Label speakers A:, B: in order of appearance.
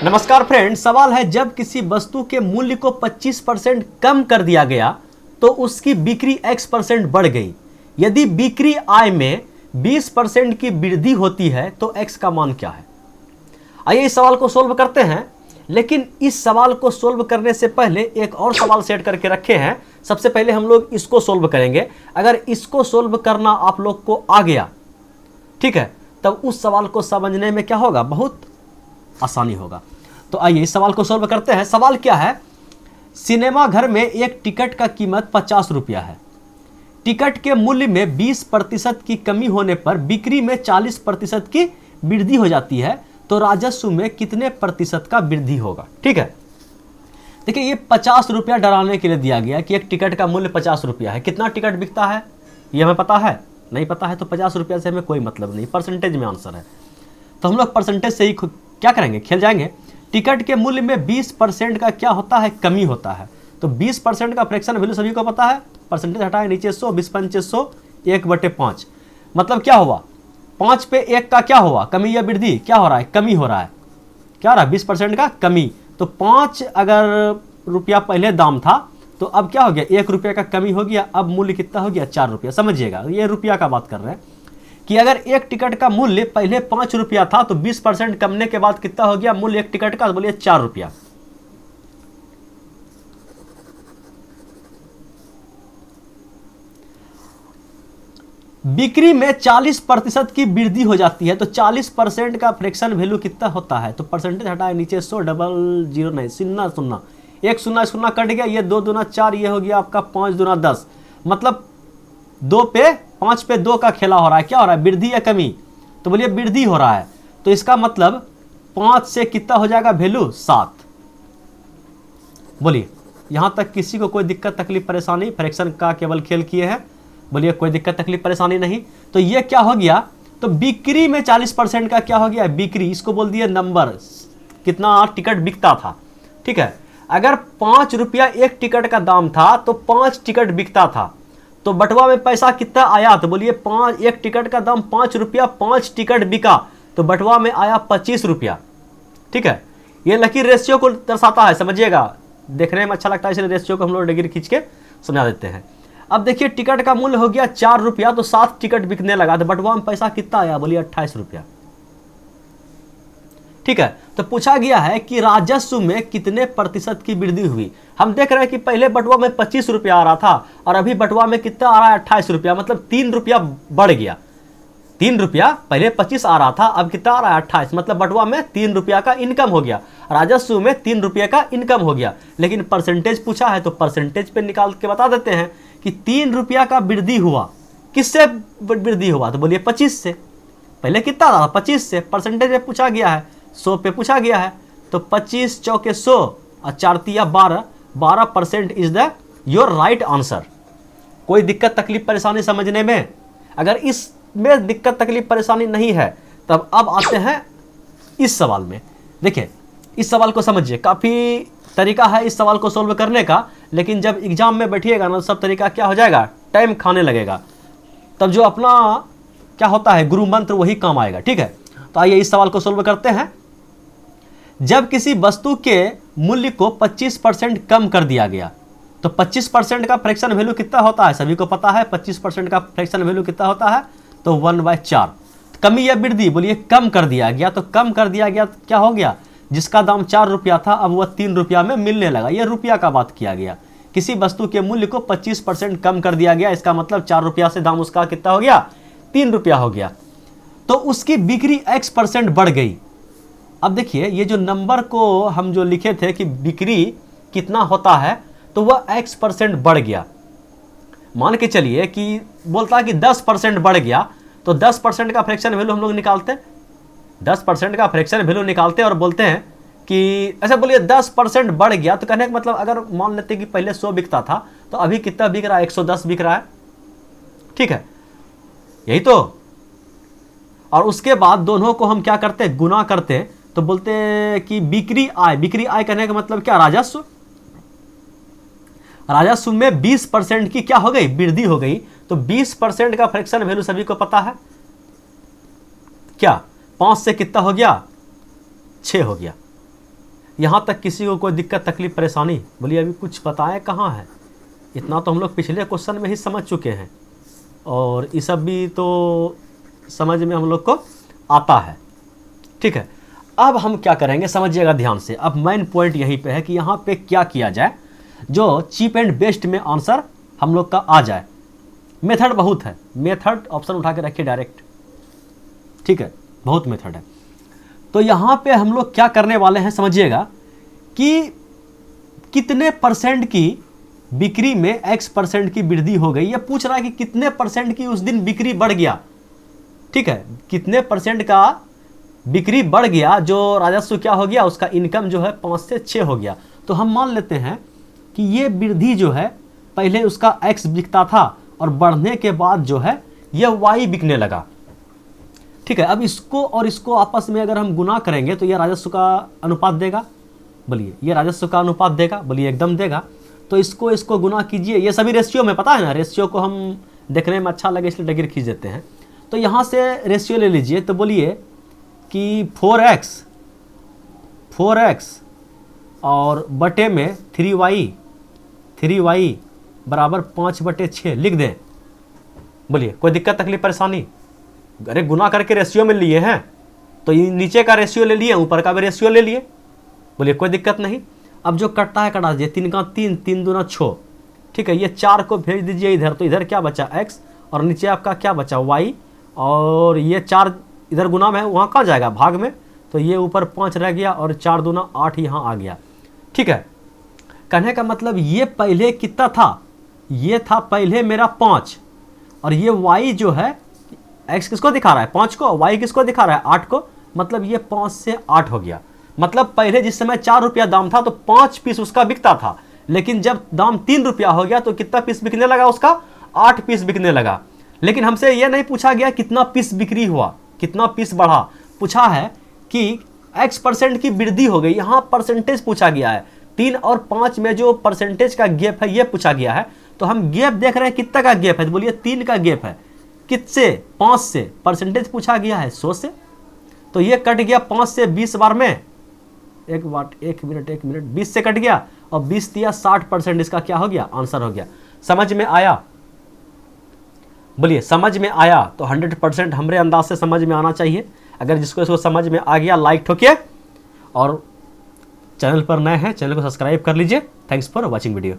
A: नमस्कार फ्रेंड, सवाल है जब किसी वस्तु के मूल्य को 25% कम कर दिया गया तो उसकी बिक्री x% बढ़ गई। यदि बिक्री आय में 20% की वृद्धि होती है तो x का मान क्या है। आइए इस सवाल को सोल्व करते हैं, लेकिन इस सवाल को सोल्व करने से पहले एक और सवाल सेट करके रखे हैं। सबसे पहले हम लोग इसको सोल्व करेंगे। अगर इसको सोल्व करना आप लोग को आ गया, ठीक है, तब उस सवाल को समझने में क्या होगा, बहुत आसानी होगा। तो आइए इस सवाल को सोल्व करते हैं। सवाल क्या है, सिनेमा घर में एक टिकट का कीमत 50 रुपया है। टिकट के मूल्य में 20% की कमी होने पर बिक्री में 40% की वृद्धि हो जाती है, तो राजस्व में कितने प्रतिशत का वृद्धि होगा। ठीक है, देखिए ये 50 रुपया डराने के लिए दिया गया कि एक टिकट का मूल्य 50 रुपया है। कितना टिकट बिकता है ये हमें पता है, नहीं पता है तो 50 रुपया से हमें कोई मतलब नहीं, परसेंटेज में आंसर है। तो हम लोग परसेंटेज से ही क्या करेंगे, खेल जाएंगे। टिकट के मूल्य में 20% का क्या होता है, कमी होता है। तो 20% का फ्रैक्शन वैल्यू सभी को पता है, परसेंटेज हटाए नीचे 100, 20 पंचे 100, 1/5। मतलब क्या हुआ, 5 पे 1 का क्या हुआ, कमी या वृद्धि, क्या हो रहा है, कमी हो रहा है। क्या हो रहा है, 20% का कमी। तो 5 अगर रुपया पहले दाम था तो अब क्या हो गया, 1 रुपया का कमी हो गया। अब मूल्य कितना हो गया, 4 रुपया। समझिएगा, ये रुपया का बात कर रहे हैं कि अगर एक टिकट का मूल्य पहले 5 रुपया था तो 20% कमने के बाद कितना हो गया मूल्य एक टिकट का, तो बोलिए 4 रुपया। बिक्री में 40% की वृद्धि हो जाती है तो 40% का फ्रैक्शन वैल्यू कितना होता है। तो परसेंटेज हटाए नीचे 100, डबल जीरो नहीं, शून्य शून्य, एक शून्य शून्य कट गया, ये 2 दूना 4, ये हो गया आपका 5 दूना 10। मतलब 5 पे 2 का खेला हो रहा है। क्या हो रहा है, वृद्धि या कमी, तो बोलिए वृद्धि हो रहा है। तो इसका मतलब 5 से कितना हो जाएगा वैल्यू, 7। बोलिए यहां तक किसी को कोई दिक्कत तकलीफ परेशानी, फ्रैक्शन का केवल खेल किए हैं, बोलिए कोई दिक्कत तकलीफ परेशानी नहीं। तो ये क्या हो गया, तो बिक्री में 40% का क्या हो गया, बिक्री, इसको बोल दिए नंबर, कितना टिकट बिकता था। ठीक है, अगर 5 रुपया एक टिकट का दाम था तो 5 टिकट बिकता था, तो बटवा में पैसा कितना आया, तो बोलिए 5, एक टिकट का दाम 5 रुपया, 5 टिकट बिका तो बटवा में आया 25 रुपया। ठीक है, ये लकीर रेशियो को दर्शाता है, समझिएगा, देखने में अच्छा लगता है इसलिए रेशियो को हम लोग डिग्री खींच के समझा देते हैं। अब देखिए टिकट का मूल्य हो गया 4 रुपया, तो 7 टिकट बिकने लगा, तो बटवा में पैसा कितना आया, बोलिए 28 रुपया। ठीक है, तो पूछा गया है कि राजस्व में कितने प्रतिशत की वृद्धि हुई। हम देख रहे हैं कि पहले बटुआ में 25 रुपया आ रहा था और अभी बटुआ में कितना आ रहा है, 28 रुपया, मतलब 3 रुपया बढ़ गया। 3 रुपया, पहले 25 आ रहा था, अब कितना आ रहा है, 28, मतलब बटुआ में 3 रुपया का इनकम हो गया, राजस्व में 3 रुपये का इनकम हो गया। लेकिन परसेंटेज पूछा है तो परसेंटेज पे निकाल के बता देते हैं कि 3 रुपया का वृद्धि हुआ, किससे वृद्धि हुआ, तो बोलिए 25 से। पहले कितना था, 25 से। परसेंटेज में पूछा गया है, 100 पे पूछा गया है, तो 25 चौके 100 और 4 तिया 12, 12% is the your right answer. कोई दिक्कत तकलीफ परेशानी समझने में, अगर इसमें दिक्कत तकलीफ परेशानी नहीं है तब अब आते हैं इस सवाल में। देखिए इस सवाल को समझिए, काफ़ी तरीका है इस सवाल को सोल्व करने का, लेकिन जब एग्जाम में बैठिएगा ना सब तरीका क्या हो जाएगा, टाइम खाने लगेगा, तब जो अपना क्या होता है गुरु मंत्र वही काम आएगा। ठीक है, तो आइए इस सवाल को सोल्व करते हैं। जब किसी वस्तु के मूल्य को 25% कम कर दिया गया तो 25% का फ्रैक्शन वैल्यू कितना होता है, सभी को पता है 25% का फ्रैक्शन वैल्यू कितना होता है, तो 1/4। कमी या वृद्धि, बोलिए कम कर दिया गया, तो कम कर दिया गया क्या हो गया, जिसका दाम 4 रुपया था अब वह 3 रुपया में मिलने लगा, यह रुपया का बात किया गया। किसी वस्तु के मूल्य को 25% कम कर दिया गया, इसका मतलब 4 रुपया से दाम उसका कितना हो गया, 3 रुपया हो गया, तो उसकी बिक्री x% बढ़ गई। अब देखिए ये जो नंबर को हम जो लिखे थे कि बिक्री कितना होता है, तो वह x% बढ़ गया। मान के चलिए कि बोलता कि 10% बढ़ गया, तो 10% का फ्रैक्शन वैल्यू हम लोग निकालते, 10% का फ्रैक्शन वैल्यू निकालते और बोलते हैं कि ऐसा, बोलिए 10% बढ़ गया, तो कहने का मतलब अगर मान लेते कि पहले 100 बिकता था तो अभी कितना बिक रहा है, 110 बिक रहा है। ठीक है, यही तो। और उसके बाद दोनों को हम क्या करते हैं, गुना करते हैं, तो बोलते हैं कि बिक्री आय, बिक्री आय कहने का मतलब क्या, राजस्व। राजस्व में 20% की क्या हो गई, वृद्धि हो गई। तो 20% का फ्रैक्शन वैल्यू सभी को पता है क्या, 5 से कितना हो गया, 6 हो गया। यहाँ तक किसी को कोई दिक्कत तकलीफ परेशानी? बोलिए अभी कुछ बताएं कहाँ है? इतना तो हम लोग पिछले क्वेश्चन में ही समझ चुके हैं और ये सब भी तो समझ में हम लोग को आता है। ठीक है, अब हम क्या करेंगे समझिएगा ध्यान से। अब मेन पॉइंट यहीं पे है कि यहाँ पे क्या किया जाए जो चीप एंड बेस्ट में आंसर हम लोग का आ जाए। मेथड बहुत है, मेथड ऑप्शन उठा के रखिए डायरेक्ट। ठीक है, बहुत मेथड है। तो यहाँ पे हम लोग क्या करने वाले हैं समझिएगा कि कितने परसेंट की बिक्री में x% की वृद्धि हो गई। ये पूछ रहा है कि कितने परसेंट की उस दिन बिक्री बढ़ गया। ठीक है, कितने परसेंट का बिक्री बढ़ गया, जो राजस्व क्या हो गया, उसका इनकम जो है 5 से 6 हो गया। तो हम मान लेते हैं कि ये वृद्धि जो है पहले उसका x बिकता था और बढ़ने के बाद जो है ये y बिकने लगा। ठीक है, अब इसको और इसको आपस में अगर हम गुना करेंगे तो ये राजस्व का अनुपात देगा। बोलिए ये राजस्व का अनुपात देगा? बोलिए एकदम देगा। तो इसको गुना कीजिए, ये सभी रेशियो में पता है ना, रेशियो को हम देखने में अच्छा लगे इसलिए डगर खींच देते हैं। तो यहाँ से रेशियो ले लीजिए, तो बोलिए कि 4x और बटे में 3y बराबर 5/6 लिख दें। बोलिए कोई दिक्कत तकलीफ परेशानी? अरे गुना करके रेशियो में लिए हैं तो ये नीचे का रेशियो ले लिए, ऊपर का भी रेशियो ले लिए। बोलिए कोई दिक्कत नहीं। अब जो कटता है कटा दीजिए, 3 का 3, 3 दूना 6। ठीक है, ये 4 को भेज दीजिए इधर, तो इधर क्या बचा x और नीचे आपका क्या बचा y, और ये 4 इधर गुना में है, वहाँ कहाँ जाएगा भाग में, तो ये ऊपर 5 रह गया और 4 दूना 8 यहाँ आ गया। ठीक है, कहने का मतलब ये पहले कितना था, ये था पहले मेरा 5 और ये y जो है x किसको दिखा रहा है 5 को, y किसको दिखा रहा है 8 को, मतलब ये 5 से 8 हो गया। मतलब पहले जिस समय 4 रुपया दाम था तो 5 पीस उसका बिकता था, लेकिन जब दाम 3 रुपया हो गया तो कितना पीस बिकने लगा उसका, 8 पीस बिकने लगा। लेकिन हमसे यह नहीं पूछा गया कितना पीस बिक्री हुआ, कितना पीस बढ़ा, पूछा है कि x% की वृद्धि हो गई। यहाँ परसेंटेज पूछा गया है, 3 और 5 में जो परसेंटेज का गैप है ये पूछा गया है। तो हम गैप देख रहे हैं कितना का गैप है, तो बोलिए 3 का गैप है। किससे? 5 से। परसेंटेज पूछा गया है 100 से, तो ये कट गया 5 से 20 बार में, एक मिनट 20 से कट गया और 20 दिया 60%, इसका क्या हो गया आंसर हो गया। समझ में आया? बोलिए समझ में आया? तो 100% हमरे अंदाज से समझ में आना चाहिए। अगर जिसको इसको समझ में आ गया लाइक ठोकिए, और चैनल पर नए हैं चैनल को सब्सक्राइब कर लीजिए। Thanks for watching video.